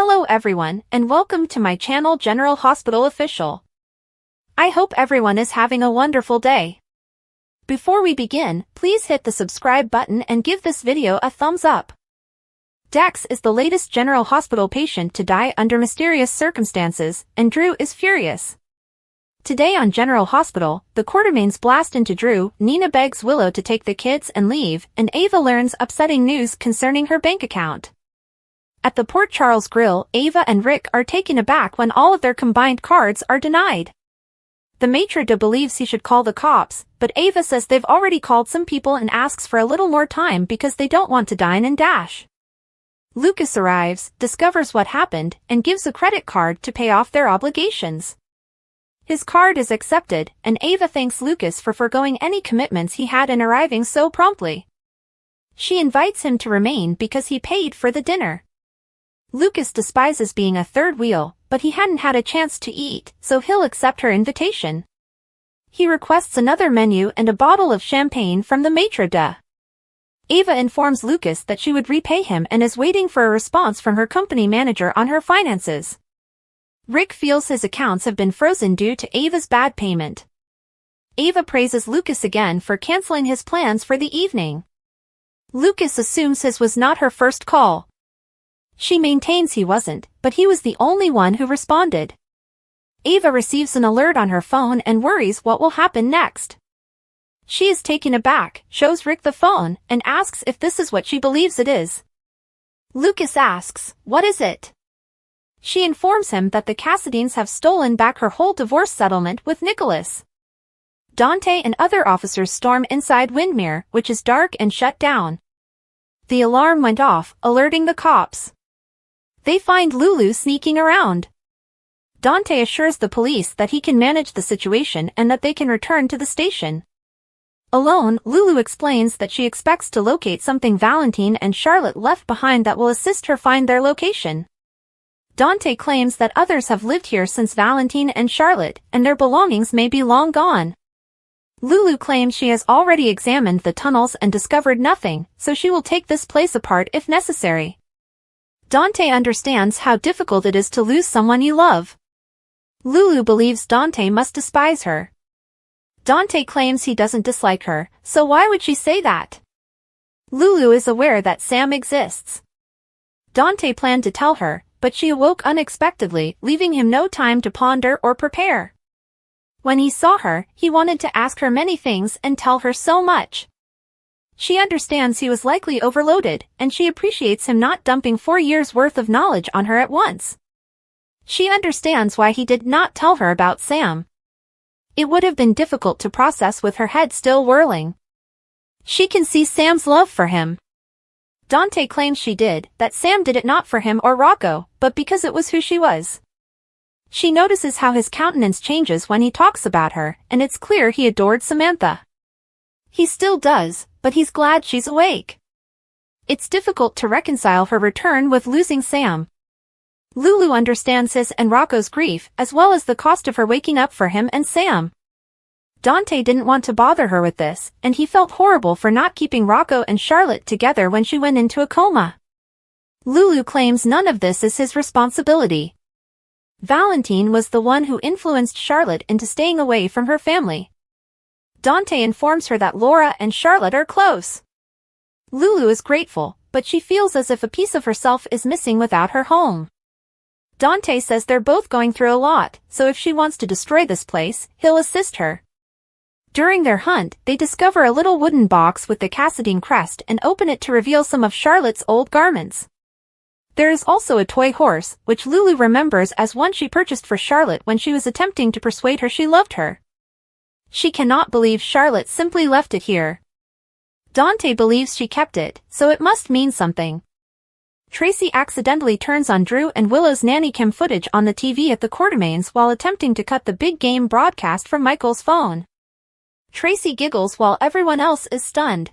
Hello everyone, and welcome to my channel General Hospital Official. I hope everyone is having a wonderful day. Before we begin, please hit the subscribe button and give this video a thumbs up. Dax is the latest General Hospital patient to die under mysterious circumstances, and Drew is furious. Today on General Hospital, the Quartermaines blast into Drew, Nina begs Willow to take the kids and leave, and Ava learns upsetting news concerning her bank account. At the Port Charles Grill, Ava and Rick are taken aback when all of their combined cards are denied. The maitre d' believes he should call the cops, but Ava says they've already called some people and asks for a little more time because they don't want to dine and dash. Lucas arrives, discovers what happened, and gives a credit card to pay off their obligations. His card is accepted, and Ava thanks Lucas for forgoing any commitments he had in arriving so promptly. She invites him to remain because he paid for the dinner. Lucas despises being a third wheel, but he hadn't had a chance to eat, so he'll accept her invitation. He requests another menu and a bottle of champagne from the maitre d'. Ava informs Lucas that she would repay him and is waiting for a response from her company manager on her finances. Rick feels his accounts have been frozen due to Ava's bad payment. Ava praises Lucas again for canceling his plans for the evening. Lucas assumes his was not her first call. She maintains he wasn't, but he was the only one who responded. Ava receives an alert on her phone and worries what will happen next. She is taken aback, shows Rick the phone, and asks if this is what she believes it is. Lucas asks, "What is it?" She informs him that the Cassadines have stolen back her whole divorce settlement with Nicholas. Dante and other officers storm inside Windmere, which is dark and shut down. The alarm went off, alerting the cops. They find Lulu sneaking around. Dante assures the police that he can manage the situation and that they can return to the station. Alone, Lulu explains that she expects to locate something Valentine and Charlotte left behind that will assist her find their location. Dante claims that others have lived here since Valentine and Charlotte, and their belongings may be long gone. Lulu claims she has already examined the tunnels and discovered nothing, so she will take this place apart if necessary. Dante understands how difficult it is to lose someone you love. Lulu believes Dante must despise her. Dante claims he doesn't dislike her, so why would she say that? Lulu is aware that Sam exists. Dante planned to tell her, but she awoke unexpectedly, leaving him no time to ponder or prepare. When he saw her, he wanted to ask her many things and tell her so much. She understands he was likely overloaded, and she appreciates him not dumping 4 years' worth of knowledge on her at once. She understands why he did not tell her about Sam. It would have been difficult to process with her head still whirling. She can see Sam's love for him. Dante claims she did, that Sam did it not for him or Rocco, but because it was who she was. She notices how his countenance changes when he talks about her, and it's clear he adored Samantha. He still does, but he's glad she's awake. It's difficult to reconcile her return with losing Sam. Lulu understands his and Rocco's grief, as well as the cost of her waking up for him and Sam. Dante didn't want to bother her with this, and he felt horrible for not keeping Rocco and Charlotte together when she went into a coma. Lulu claims none of this is his responsibility. Valentine was the one who influenced Charlotte into staying away from her family. Dante informs her that Laura and Charlotte are close. Lulu is grateful, but she feels as if a piece of herself is missing without her home. Dante says they're both going through a lot, so if she wants to destroy this place, he'll assist her. During their hunt, they discover a little wooden box with the Cassadine crest and open it to reveal some of Charlotte's old garments. There is also a toy horse, which Lulu remembers as one she purchased for Charlotte when she was attempting to persuade her she loved her. She cannot believe Charlotte simply left it here. Dante believes she kept it, so it must mean something. Tracy accidentally turns on Drew and Willow's nanny cam footage on the TV at the Quartermaines while attempting to cut the big game broadcast from Michael's phone. Tracy giggles while everyone else is stunned.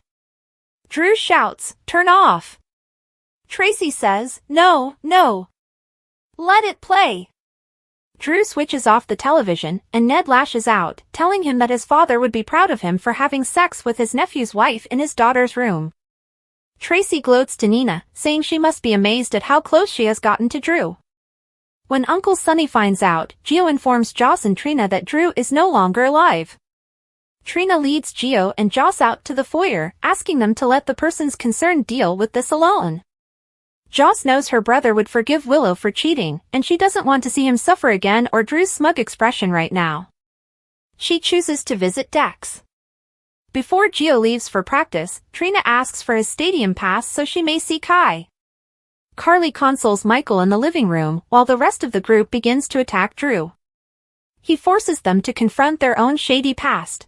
Drew shouts, "Turn off!" Tracy says, "No, no. Let it play." Drew switches off the television, and Ned lashes out, telling him that his father would be proud of him for having sex with his nephew's wife in his daughter's room. Tracy gloats to Nina, saying she must be amazed at how close she has gotten to Drew. When Uncle Sonny finds out, Gio informs Joss and Trina that Drew is no longer alive. Trina leads Gio and Joss out to the foyer, asking them to let the persons concerned deal with this alone. Joss knows her brother would forgive Willow for cheating, and she doesn't want to see him suffer again or Drew's smug expression right now. She chooses to visit Dex. Before Gio leaves for practice, Trina asks for his stadium pass so she may see Kai. Carly consoles Michael in the living room while the rest of the group begins to attack Drew. He forces them to confront their own shady past.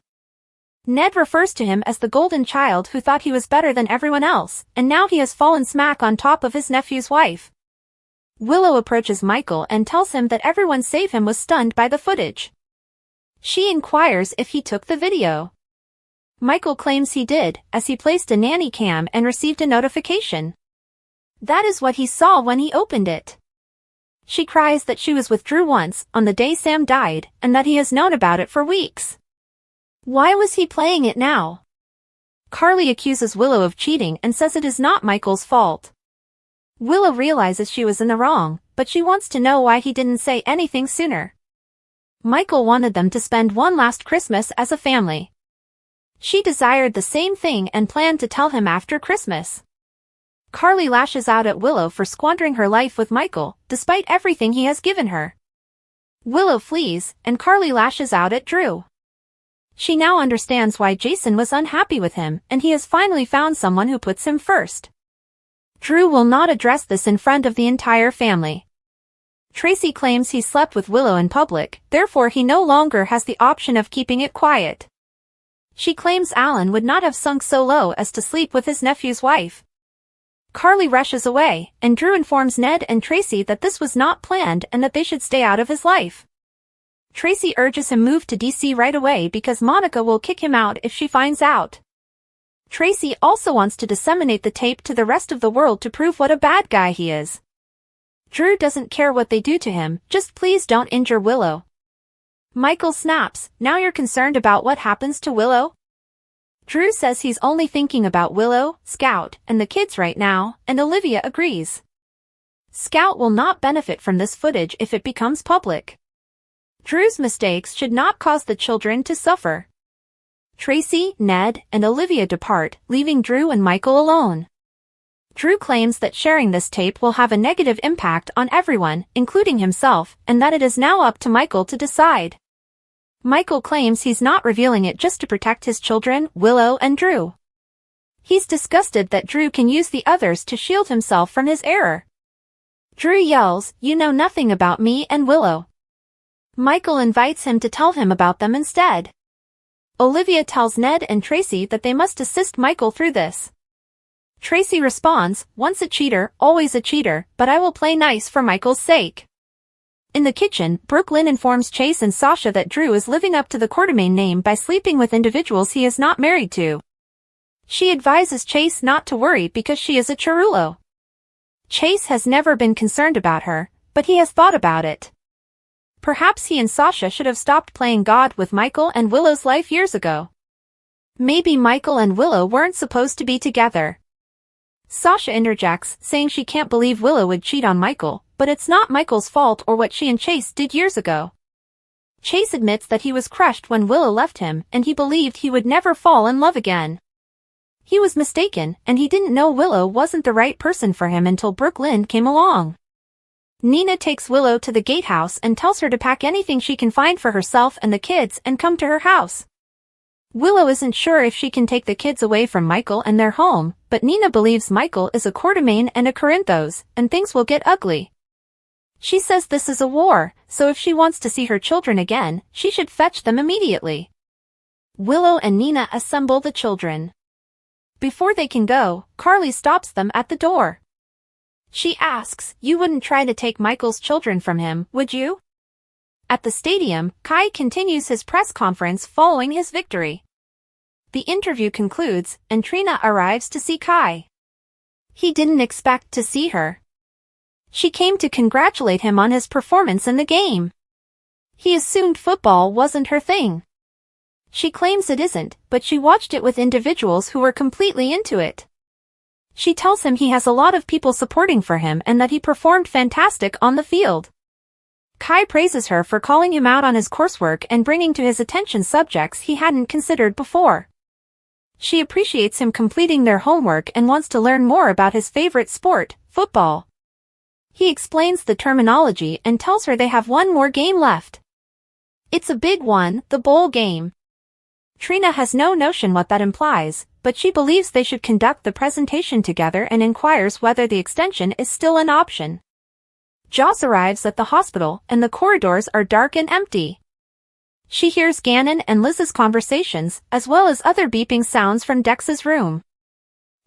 Ned refers to him as the golden child who thought he was better than everyone else, and now he has fallen smack on top of his nephew's wife. Willow approaches Michael and tells him that everyone save him was stunned by the footage. She inquires if he took the video. Michael claims he did, as he placed a nanny cam and received a notification. That is what he saw when he opened it. She cries that she was with Drew once, on the day Sam died, and that he has known about it for weeks. Why was he playing it now? Carly accuses Willow of cheating and says it is not Michael's fault. Willow realizes she was in the wrong, but she wants to know why he didn't say anything sooner. Michael wanted them to spend one last Christmas as a family. She desired the same thing and planned to tell him after Christmas. Carly lashes out at Willow for squandering her life with Michael, despite everything he has given her. Willow flees, and Carly lashes out at Drew. She now understands why Jason was unhappy with him, and he has finally found someone who puts him first. Drew will not address this in front of the entire family. Tracy claims he slept with Willow in public, therefore he no longer has the option of keeping it quiet. She claims Alan would not have sunk so low as to sleep with his nephew's wife. Carly rushes away, and Drew informs Ned and Tracy that this was not planned and that they should stay out of his life. Tracy urges him move to DC right away because Monica will kick him out if she finds out. Tracy also wants to disseminate the tape to the rest of the world to prove what a bad guy he is. Drew doesn't care what they do to him, just please don't injure Willow. Michael snaps, now you're concerned about what happens to Willow? Drew says he's only thinking about Willow, Scout, and the kids right now, and Olivia agrees. Scout will not benefit from this footage if it becomes public. Drew's mistakes should not cause the children to suffer. Tracy, Ned, and Olivia depart, leaving Drew and Michael alone. Drew claims that sharing this tape will have a negative impact on everyone, including himself, and that it is now up to Michael to decide. Michael claims he's not revealing it just to protect his children, Willow and Drew. He's disgusted that Drew can use the others to shield himself from his error. Drew yells, "You know nothing about me and Willow." Michael invites him to tell him about them instead. Olivia tells Ned and Tracy that they must assist Michael through this. Tracy responds, "Once a cheater, always a cheater, but I will play nice for Michael's sake." In the kitchen, Brooklyn informs Chase and Sasha that Drew is living up to the Quartermain name by sleeping with individuals he is not married to. She advises Chase not to worry because she is a Chirulo. Chase has never been concerned about her, but he has thought about it. Perhaps he and Sasha should have stopped playing God with Michael and Willow's life years ago. Maybe Michael and Willow weren't supposed to be together. Sasha interjects, saying she can't believe Willow would cheat on Michael, but it's not Michael's fault or what she and Chase did years ago. Chase admits that he was crushed when Willow left him and he believed he would never fall in love again. He was mistaken, and he didn't know Willow wasn't the right person for him until Brooklyn came along. Nina takes Willow to the gatehouse and tells her to pack anything she can find for herself and the kids and come to her house. Willow isn't sure if she can take the kids away from Michael and their home, but Nina believes Michael is a Quartermain and a Corinthos, and things will get ugly. She says this is a war, so if she wants to see her children again, she should fetch them immediately. Willow and Nina assemble the children. Before they can go, Carly stops them at the door. She asks, "You wouldn't try to take Michael's children from him, would you?" At the stadium, Kai continues his press conference following his victory. The interview concludes, and Trina arrives to see Kai. He didn't expect to see her. She came to congratulate him on his performance in the game. He assumed football wasn't her thing. She claims it isn't, but she watched it with individuals who were completely into it. She tells him he has a lot of people supporting for him and that he performed fantastic on the field. Kai praises her for calling him out on his coursework and bringing to his attention subjects he hadn't considered before. She appreciates him completing their homework and wants to learn more about his favorite sport, football. He explains the terminology and tells her they have one more game left. It's a big one, the bowl game. Trina has no notion what that implies, but she believes they should conduct the presentation together and inquires whether the extension is still an option. Joss arrives at the hospital and the corridors are dark and empty. She hears Gannon and Liz's conversations, as well as other beeping sounds from Dex's room.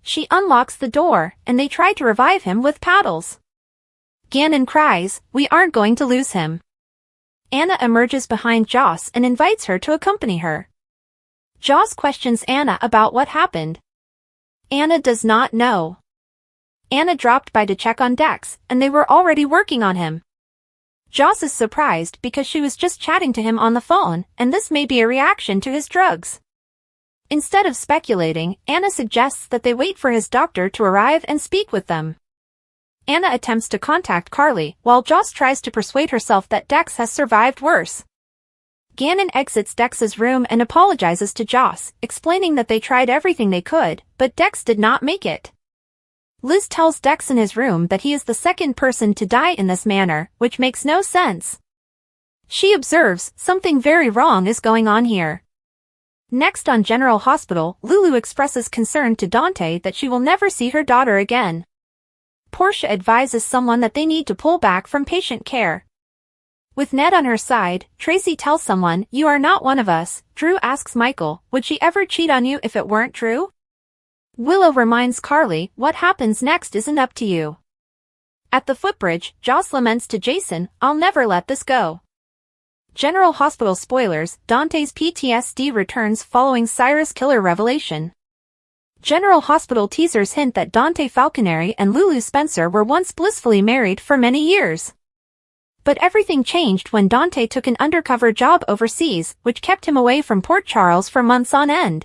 She unlocks the door, and they try to revive him with paddles. Gannon cries, "We aren't going to lose him." Anna emerges behind Joss and invites her to accompany her. Joss questions Anna about what happened. Anna does not know. Anna dropped by to check on Dex, and they were already working on him. Joss is surprised because she was just chatting to him on the phone, and this may be a reaction to his drugs. Instead of speculating, Anna suggests that they wait for his doctor to arrive and speak with them. Anna attempts to contact Carly, while Joss tries to persuade herself that Dex has survived worse. Gannon exits Dex's room and apologizes to Joss, explaining that they tried everything they could, but Dex did not make it. Liz tells Dex in his room that he is the second person to die in this manner, which makes no sense. She observes something very wrong is going on here. Next on General Hospital, Lulu expresses concern to Dante that she will never see her daughter again. Portia advises someone that they need to pull back from patient care. With Ned on her side, Tracy tells someone, "You are not one of us." Drew asks Michael, "Would she ever cheat on you if it weren't true?" Willow reminds Carly, "What happens next isn't up to you." At the footbridge, Joss laments to Jason, "I'll never let this go." General Hospital spoilers, Dante's PTSD returns following Cyrus killer revelation. General Hospital teasers hint that Dante Falconeri and Lulu Spencer were once blissfully married for many years. But everything changed when Dante took an undercover job overseas, which kept him away from Port Charles for months on end.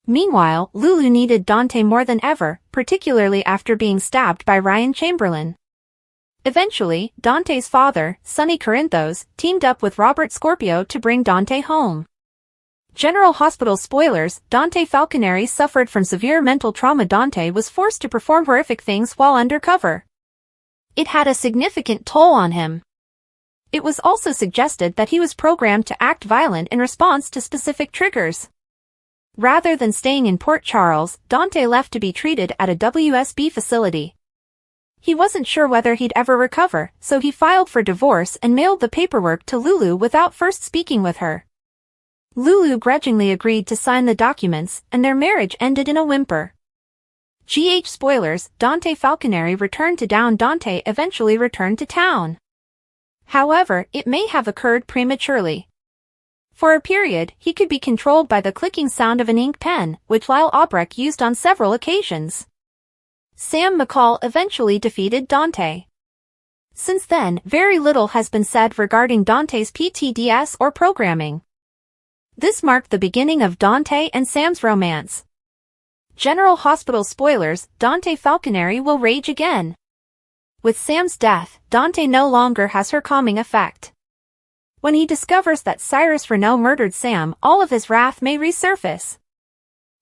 Meanwhile, Lulu needed Dante more than ever, particularly after being stabbed by Ryan Chamberlain. Eventually, Dante's father, Sonny Corinthos, teamed up with Robert Scorpio to bring Dante home. General Hospital spoilers, Dante Falconeri suffered from severe mental trauma. Dante was forced to perform horrific things while undercover. It had a significant toll on him. It was also suggested that he was programmed to act violent in response to specific triggers. Rather than staying in Port Charles, Dante left to be treated at a WSB facility. He wasn't sure whether he'd ever recover, so he filed for divorce and mailed the paperwork to Lulu without first speaking with her. Lulu grudgingly agreed to sign the documents, and their marriage ended in a whimper. GH spoilers, Dante Falconeri returned to town. Dante eventually returned to town. However, it may have occurred prematurely. For a period, he could be controlled by the clicking sound of an ink pen, which Lyle Albrecht used on several occasions. Sam McCall eventually defeated Dante. Since then, very little has been said regarding Dante's PTSD or programming. This marked the beginning of Dante and Sam's romance. General Hospital spoilers, Dante Falconeri will rage again. With Sam's death, Dante no longer has her calming effect. When he discovers that Cyrus Renault murdered Sam, all of his wrath may resurface.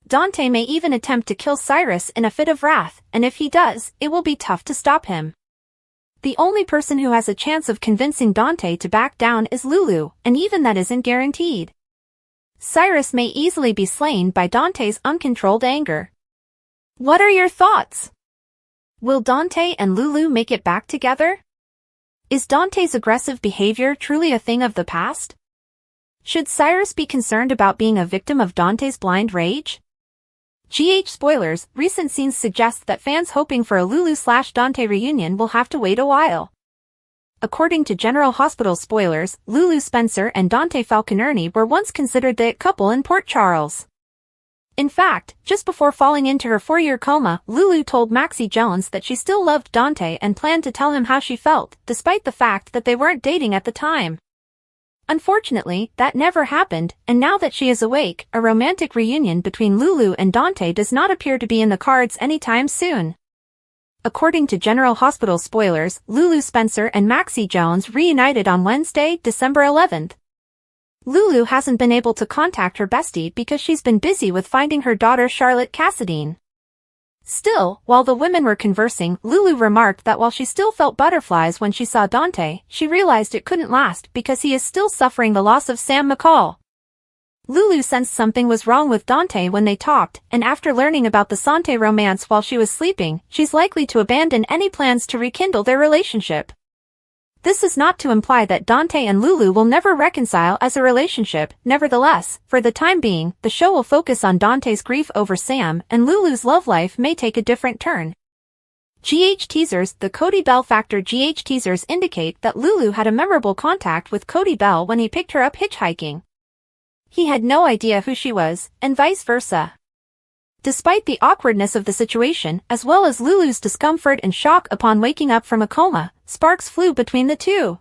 Dante may even attempt to kill Cyrus in a fit of wrath, and if he does, it will be tough to stop him. The only person who has a chance of convincing Dante to back down is Lulu, and even that isn't guaranteed. Cyrus may easily be slain by Dante's uncontrolled anger. What are your thoughts? Will Dante and Lulu make it back together? Is Dante's aggressive behavior truly a thing of the past? Should Cyrus be concerned about being a victim of Dante's blind rage? GH spoilers, recent scenes suggest that fans hoping for a Lulu/Dante reunion will have to wait a while. According to General Hospital spoilers, Lulu Spencer and Dante Falconeri were once considered the it couple in Port Charles. In fact, just before falling into her 4-year coma, Lulu told Maxie Jones that she still loved Dante and planned to tell him how she felt, despite the fact that they weren't dating at the time. Unfortunately, that never happened, and now that she is awake, a romantic reunion between Lulu and Dante does not appear to be in the cards anytime soon. According to General Hospital spoilers, Lulu Spencer and Maxie Jones reunited on Wednesday, December 11th. Lulu hasn't been able to contact her bestie because she's been busy with finding her daughter Charlotte Cassadine. Still, while the women were conversing, Lulu remarked that while she still felt butterflies when she saw Dante, she realized it couldn't last because he is still suffering the loss of Sam McCall. Lulu sensed something was wrong with Dante when they talked, and after learning about the Sante romance while she was sleeping, she's likely to abandon any plans to rekindle their relationship. This is not to imply that Dante and Lulu will never reconcile as a relationship. Nevertheless, for the time being, the show will focus on Dante's grief over Sam, and Lulu's love life may take a different turn. GH teasers. The Cody Bell factor. GH teasers indicate that Lulu had a memorable contact with Cody Bell when he picked her up hitchhiking. He had no idea who she was, and vice versa. Despite the awkwardness of the situation, as well as Lulu's discomfort and shock upon waking up from a coma, sparks flew between the two.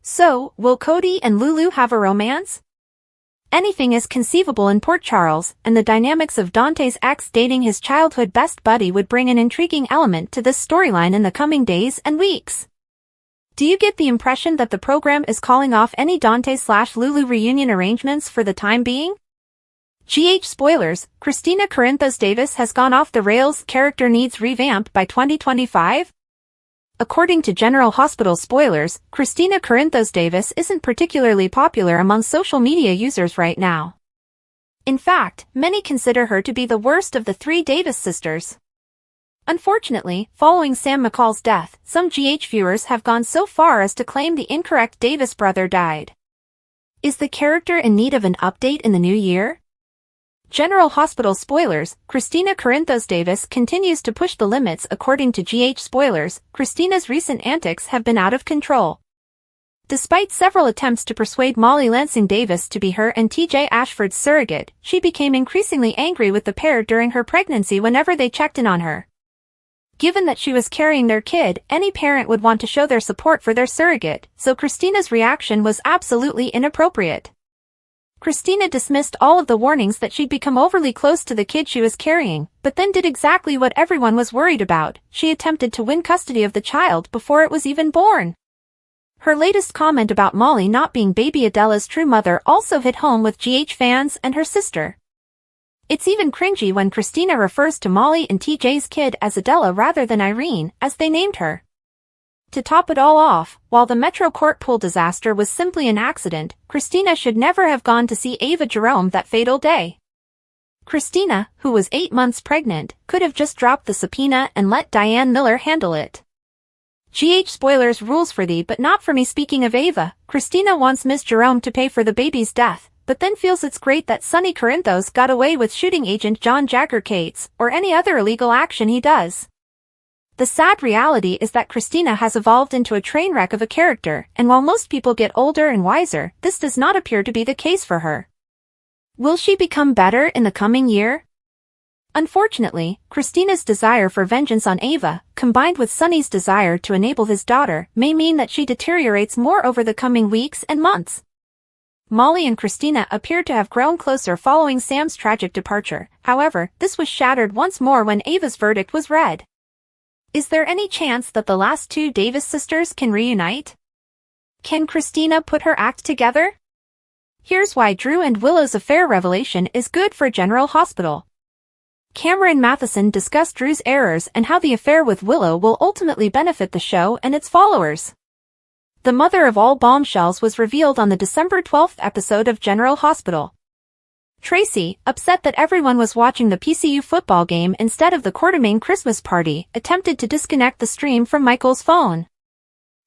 So, will Cody and Lulu have a romance? Anything is conceivable in Port Charles, and the dynamics of Dante's ex dating his childhood best buddy would bring an intriguing element to this storyline in the coming days and weeks. Do you get the impression that the program is calling off any Dante/Lulu reunion arrangements for the time being? GH spoilers. Christina Corinthos Davis has gone off the rails. Character needs revamp by 2025? According to General Hospital spoilers, Christina Corinthos Davis isn't particularly popular among social media users right now. In fact, many consider her to be the worst of the three Davis sisters. Unfortunately, following Sam McCall's death, some GH viewers have gone so far as to claim the incorrect Davis brother died. Is the character in need of an update in the new year? General Hospital spoilers. Christina Corinthos Davis continues to push the limits. According to GH spoilers, Christina's recent antics have been out of control. Despite several attempts to persuade Molly Lansing Davis to be her and TJ Ashford's surrogate, she became increasingly angry with the pair during her pregnancy whenever they checked in on her. Given that she was carrying their kid, any parent would want to show their support for their surrogate, so Christina's reaction was absolutely inappropriate. Christina dismissed all of the warnings that she'd become overly close to the kid she was carrying, but then did exactly what everyone was worried about. She attempted to win custody of the child before it was even born. Her latest comment about Molly not being baby Adela's true mother also hit home with GH fans and her sister. It's even cringy when Christina refers to Molly and TJ's kid as Adela rather than Irene, as they named her. To top it all off, while the Metro Court pool disaster was simply an accident, Christina should never have gone to see Ava Jerome that fatal day. Christina, who was 8 months pregnant, could have just dropped the subpoena and let Diane Miller handle it. GH spoilers rules for thee but not for me. Speaking of Ava, Christina wants Ms. Jerome to pay for the baby's death, but then feels it's great that Sonny Corinthos got away with shooting Agent John Jagger Cates, or any other illegal action he does. The sad reality is that Christina has evolved into a train wreck of a character, and while most people get older and wiser, this does not appear to be the case for her. Will she become better in the coming year? Unfortunately, Christina's desire for vengeance on Ava, combined with Sonny's desire to enable his daughter, may mean that she deteriorates more over the coming weeks and months. Molly and Christina appear to have grown closer following Sam's tragic departure. However, this was shattered once more when Ava's verdict was read. Is there any chance that the last two Davis sisters can reunite? Can Christina put her act together? Here's why Drew and Willow's affair revelation is good for General Hospital. Cameron Matheson discussed Drew's errors and how the affair with Willow will ultimately benefit the show and its followers. The mother of all bombshells was revealed on the December 12th episode of General Hospital. Tracy, upset that everyone was watching the PCU football game instead of the Quartermaine Christmas party, attempted to disconnect the stream from Michael's phone.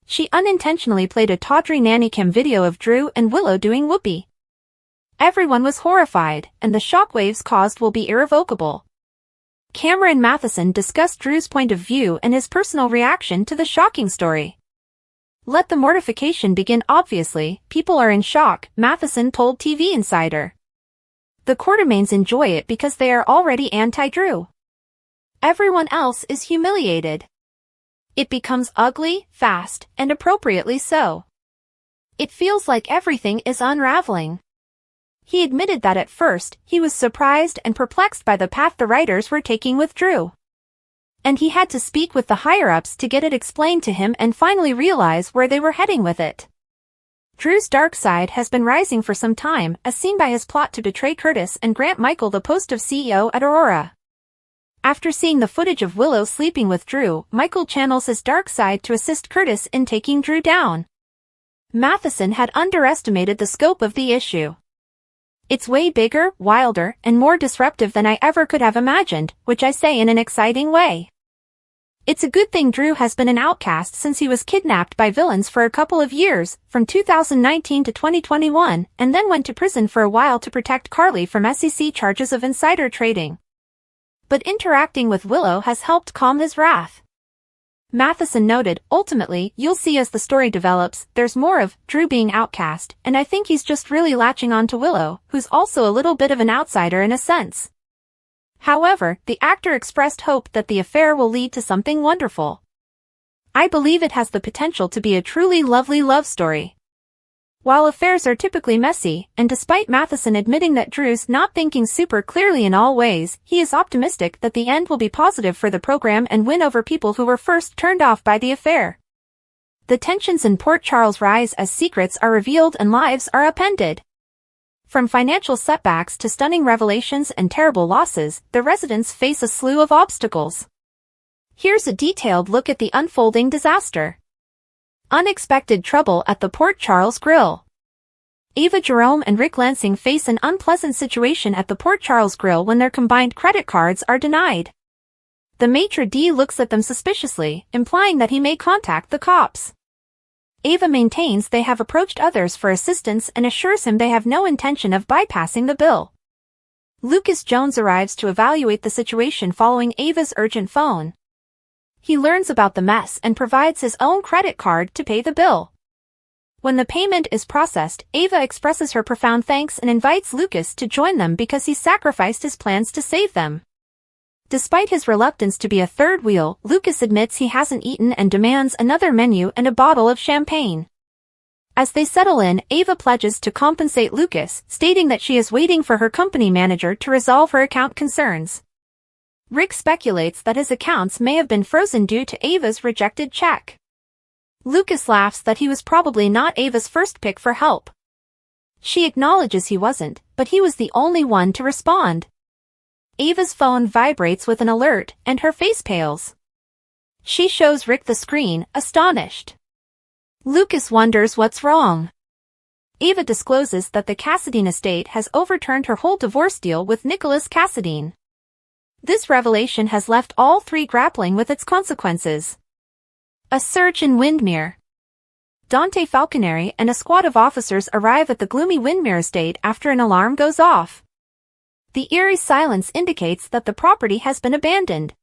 She unintentionally played a tawdry nanny cam video of Drew and Willow doing whoopee. Everyone was horrified, and the shockwaves caused will be irrevocable. Cameron Matheson discussed Drew's point of view and his personal reaction to the shocking story. Let the mortification begin. Obviously, people are in shock, Matheson told TV Insider. The Quartermaines enjoy it because they are already anti-Drew. Everyone else is humiliated. It becomes ugly, fast, and appropriately so. It feels like everything is unraveling. He admitted that at first, he was surprised and perplexed by the path the writers were taking with Drew. And he had to speak with the higher-ups to get it explained to him and finally realize where they were heading with it. Drew's dark side has been rising for some time, as seen by his plot to betray Curtis and grant Michael the post of CEO at Aurora. After seeing the footage of Willow sleeping with Drew, Michael channels his dark side to assist Curtis in taking Drew down. Matheson had underestimated the scope of the issue. It's way bigger, wilder, and more disruptive than I ever could have imagined, which I say in an exciting way. It's a good thing Drew has been an outcast since he was kidnapped by villains for a couple of years, from 2019 to 2021, and then went to prison for a while to protect Carly from SEC charges of insider trading. But interacting with Willow has helped calm his wrath. Matheson noted, ultimately, you'll see as the story develops, there's more of Drew being outcast, and I think he's just really latching on to Willow, who's also a little bit of an outsider in a sense. However, the actor expressed hope that the affair will lead to something wonderful. I believe it has the potential to be a truly lovely love story. While affairs are typically messy, and despite Matheson admitting that Drew's not thinking super clearly in all ways, he is optimistic that the end will be positive for the program and win over people who were first turned off by the affair. The tensions in Port Charles rise as secrets are revealed and lives are upended. From financial setbacks to stunning revelations and terrible losses, the residents face a slew of obstacles. Here's a detailed look at the unfolding disaster. Unexpected trouble at the Port Charles Grill. Ava Jerome and Rick Lansing face an unpleasant situation at the Port Charles Grill when their combined credit cards are denied. The maitre d' looks at them suspiciously, implying that he may contact the cops. Ava maintains they have approached others for assistance and assures him they have no intention of bypassing the bill. Lucas Jones arrives to evaluate the situation following Ava's urgent phone. He learns about the mess and provides his own credit card to pay the bill. When the payment is processed, Ava expresses her profound thanks and invites Lucas to join them because he sacrificed his plans to save them. Despite his reluctance to be a third wheel, Lucas admits he hasn't eaten and demands another menu and a bottle of champagne. As they settle in, Ava pledges to compensate Lucas, stating that she is waiting for her company manager to resolve her account concerns. Rick speculates that his accounts may have been frozen due to Ava's rejected check. Lucas laughs that he was probably not Ava's first pick for help. She acknowledges he wasn't, but he was the only one to respond. Ava's phone vibrates with an alert, and her face pales. She shows Rick the screen, astonished. Lucas wonders what's wrong. Ava discloses that the Cassadine estate has overturned her whole divorce deal with Nicholas Cassadine. This revelation has left all three grappling with its consequences. A search in Windmere. Dante Falconeri and a squad of officers arrive at the gloomy Windmere estate after an alarm goes off. The eerie silence indicates that the property has been abandoned.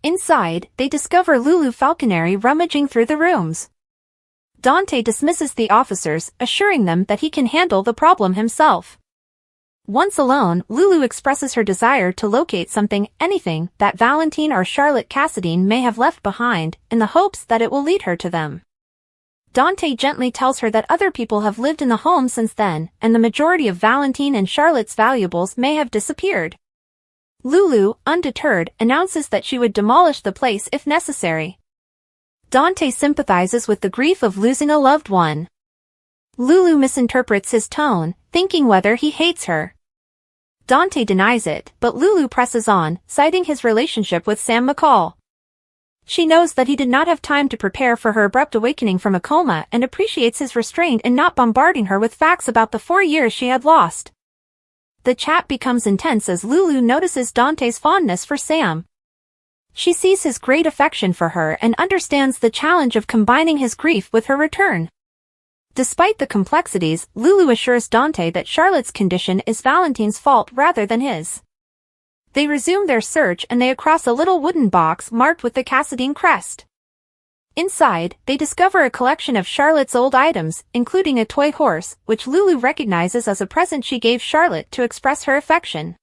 Inside, they discover Lulu Falconeri rummaging through the rooms. Dante dismisses the officers, assuring them that he can handle the problem himself. Once alone, Lulu expresses her desire to locate anything, that Valentine or Charlotte Cassadine may have left behind, in the hopes that it will lead her to them. Dante gently tells her that other people have lived in the home since then, and the majority of Valentine and Charlotte's valuables may have disappeared. Lulu, undeterred, announces that she would demolish the place if necessary. Dante sympathizes with the grief of losing a loved one. Lulu misinterprets his tone, thinking whether he hates her. Dante denies it, but Lulu presses on, citing his relationship with Sam McCall. She knows that he did not have time to prepare for her abrupt awakening from a coma and appreciates his restraint in not bombarding her with facts about the 4 years she had lost. The chat becomes intense as Lulu notices Dante's fondness for Sam. She sees his great affection for her and understands the challenge of combining his grief with her return. Despite the complexities, Lulu assures Dante that Charlotte's condition is Valentine's fault rather than his. They resume their search and they cross a little wooden box marked with the Cassadine crest. Inside, they discover a collection of Charlotte's old items, including a toy horse, which Lulu recognizes as a present she gave Charlotte to express her affection.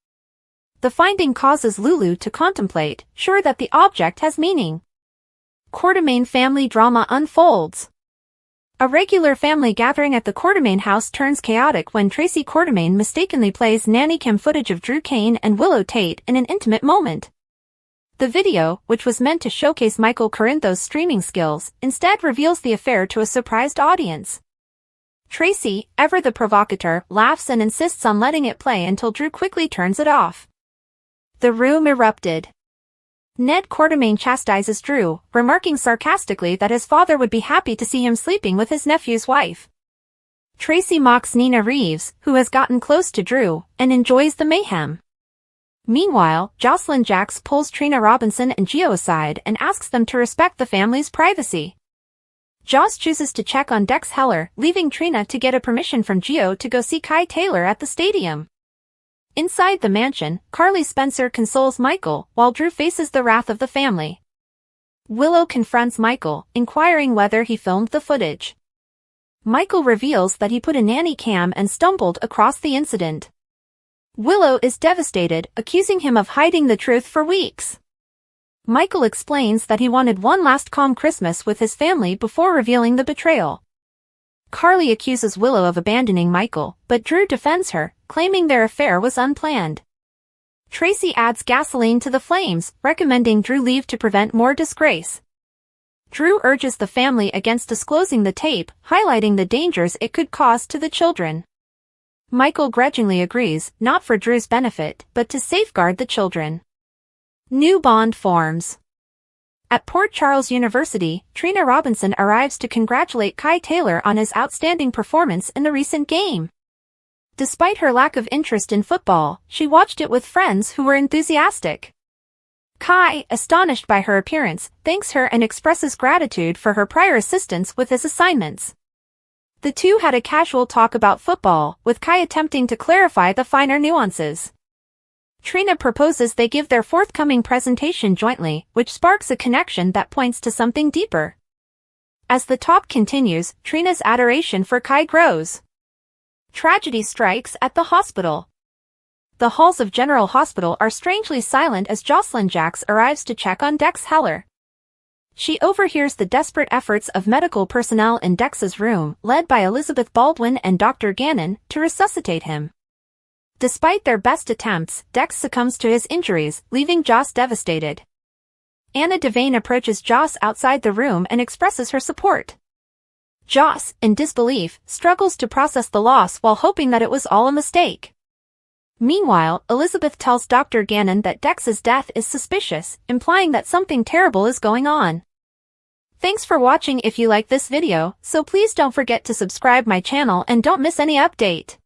The finding causes Lulu to contemplate, sure that the object has meaning. Quartermaine family drama unfolds. A regular family gathering at the Quartermaine house turns chaotic when Tracy Quartermaine mistakenly plays nanny cam footage of Drew Kane and Willow Tate in an intimate moment. The video, which was meant to showcase Michael Corinthos' streaming skills, instead reveals the affair to a surprised audience. Tracy, ever the provocateur, laughs and insists on letting it play until Drew quickly turns it off. The room erupted. Ned Quartermaine chastises Drew, remarking sarcastically that his father would be happy to see him sleeping with his nephew's wife. Tracy mocks Nina Reeves, who has gotten close to Drew, and enjoys the mayhem. Meanwhile, Jocelyn Jacks pulls Trina Robinson and Gio aside and asks them to respect the family's privacy. Joss chooses to check on Dex Heller, leaving Trina to get a permission from Gio to go see Kai Taylor at the stadium. Inside the mansion, Carly Spencer consoles Michael, while Drew faces the wrath of the family. Willow confronts Michael, inquiring whether he filmed the footage. Michael reveals that he put a nanny cam and stumbled across the incident. Willow is devastated, accusing him of hiding the truth for weeks. Michael explains that he wanted one last calm Christmas with his family before revealing the betrayal. Carly accuses Willow of abandoning Michael, but Drew defends her, claiming their affair was unplanned. Tracy adds gasoline to the flames, recommending Drew leave to prevent more disgrace. Drew urges the family against disclosing the tape, highlighting the dangers it could cause to the children. Michael grudgingly agrees, not for Drew's benefit, but to safeguard the children. New bond forms. At Port Charles University, Trina Robinson arrives to congratulate Kai Taylor on his outstanding performance in the recent game. Despite her lack of interest in football, she watched it with friends who were enthusiastic. Kai, astonished by her appearance, thanks her and expresses gratitude for her prior assistance with his assignments. The two had a casual talk about football, with Kai attempting to clarify the finer nuances. Trina proposes they give their forthcoming presentation jointly, which sparks a connection that points to something deeper. As the talk continues, Trina's adoration for Kai grows. Tragedy strikes at the hospital. The halls of General Hospital are strangely silent as Jocelyn Jacks arrives to check on Dex Heller. She overhears the desperate efforts of medical personnel in Dex's room, led by Elizabeth Baldwin and Dr. Gannon, to resuscitate him. Despite their best attempts, Dex succumbs to his injuries, leaving Joss devastated. Anna Devane approaches Joss outside the room and expresses her support. Joss, in disbelief, struggles to process the loss while hoping that it was all a mistake. Meanwhile, Elizabeth tells Dr. Gannon that Dex's death is suspicious, implying that something terrible is going on. Thanks for watching. If you like this video, so please don't forget to subscribe my channel and don't miss any update.